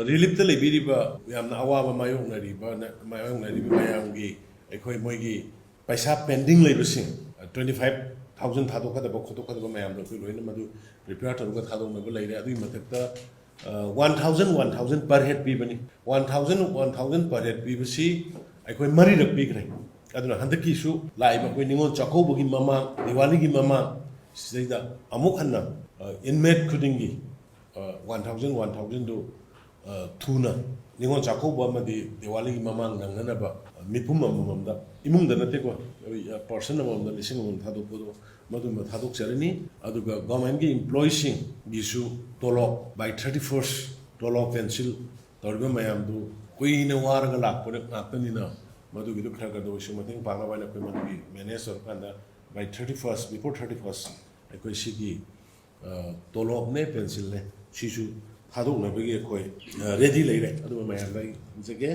ꯔꯤꯂꯤꯞꯇ ꯂꯩꯕꯤꯔꯤꯕ ꯌꯥꯝꯅ ꯑꯋꯥꯕ ꯃꯥꯌꯣꯛꯅꯔꯤꯕ ꯃꯌꯥꯝꯒꯤ ꯑꯩꯈꯣꯏ ꯃꯣꯏꯒꯤ ꯄꯩꯁꯥ ꯄꯦꯟꯗꯤꯡ ꯂꯩꯕꯁꯤꯡ 25,000 ꯊꯥꯗꯣꯛꯀꯗꯕ ꯈꯣꯠꯇꯣꯛꯀꯗꯕ ꯃꯌꯥꯝꯗꯣ ꯑꯩꯈꯣꯏ ꯂꯣꯏꯅ ꯃꯗꯨ ꯄ꯭ꯔꯤꯄꯦꯌꯔ ꯇꯧꯔꯒ ꯊꯥꯗꯣꯛꯅꯕ ꯂꯩꯔꯦ ꯑꯗꯨꯒꯤ ꯃꯊꯛꯇ 1,000 ꯄꯔ ꯍꯦꯗ ꯄꯤꯕꯅꯤ 1,000 ꯄꯔ ꯍꯦꯗ ꯄꯤꯕꯁꯤ ꯑꯩꯈꯣꯏ ꯃꯔꯤꯔꯛ ꯄꯤꯈ꯭ꯔꯦ ꯑꯗꯨꯅ ꯍꯟꯗꯛꯀꯤꯁꯨ ꯂꯥꯛꯏꯕ ꯑꯩꯈꯣꯏ ꯅꯤꯡꯉꯣꯜ ꯆꯥꯛꯀꯧꯕꯒꯤ ꯃꯃꯥꯡ ꯗꯤꯋꯥꯂꯤꯒꯤ ꯃꯃꯥꯡ ꯁꯤꯗꯩꯗ ꯑꯃꯨꯛ ꯍꯟꯅ ꯏꯟꯃꯦꯠ ꯈꯨꯗꯤꯡꯒꯤ 1,000ꯗꯨ ꯊꯨꯅ ꯅꯤꯡꯉꯣꯜ ꯆꯥꯛꯀꯧꯕ ꯑꯃꯗꯤ ꯗꯤꯋꯥꯂꯤꯒꯤ ꯃꯃꯥꯡ ꯅꯪꯅꯅꯕ ꯃꯤꯄꯨꯝ ꯑꯃꯃꯝꯗ ꯏꯃꯨꯡꯗ ꯅꯠꯇꯦꯀꯣ ꯄꯔꯁꯟ ꯑꯃꯃꯝꯗ 1,000 ꯊꯥꯗꯣꯛꯄꯗꯣ ꯃꯗꯨꯃ ꯊꯥꯗꯣꯛꯆꯔꯅꯤ ꯑꯗꯨꯒ ꯒꯚꯔꯟꯃꯦꯟꯠꯒꯤ ꯏꯝꯄ꯭ꯂꯣꯌꯤꯁꯤꯡꯒꯤꯁꯨ ꯇꯣꯂꯣꯞ ꯕꯥꯏ 31st ꯇꯣꯂꯣꯞ ꯀꯦꯟꯁꯤꯜ ꯇꯧꯔꯤꯕ ꯃꯌꯥꯝꯗꯨ ꯀꯨꯏꯅ ꯋꯥꯔꯒ ꯂꯥꯛꯄ ꯉꯥꯛꯇꯅꯤꯅ ꯃꯗꯨꯒꯤꯗꯨ ꯈꯔ ꯈꯔꯗ ꯑꯣꯏꯁꯨ ꯃꯇꯦꯡ ꯄꯥꯡꯅꯕ ꯍꯥꯏꯅ ꯑꯩꯈꯣꯏ ꯃꯗꯨꯒꯤ ꯃꯦꯅꯦꯖ ꯇꯧꯔꯀꯥꯟꯗ ꯕꯥꯏ 31st ꯕꯤꯐꯣꯔ 31st ꯑꯩꯈꯣꯏ ꯁꯤꯒꯤ ꯇꯣꯂꯣꯞꯅꯦ ꯄꯦꯟꯁꯤꯜꯅꯦ ꯁꯤꯁꯨ ꯊꯥꯗꯣꯛꯅꯕꯒꯤ ꯑꯩꯈꯣꯏ ꯔꯦꯗꯤ ꯂꯩꯔꯦ ꯑꯗꯨꯒ ꯃꯌꯥꯝꯗ ꯑꯩ ꯍꯪꯖꯒꯦ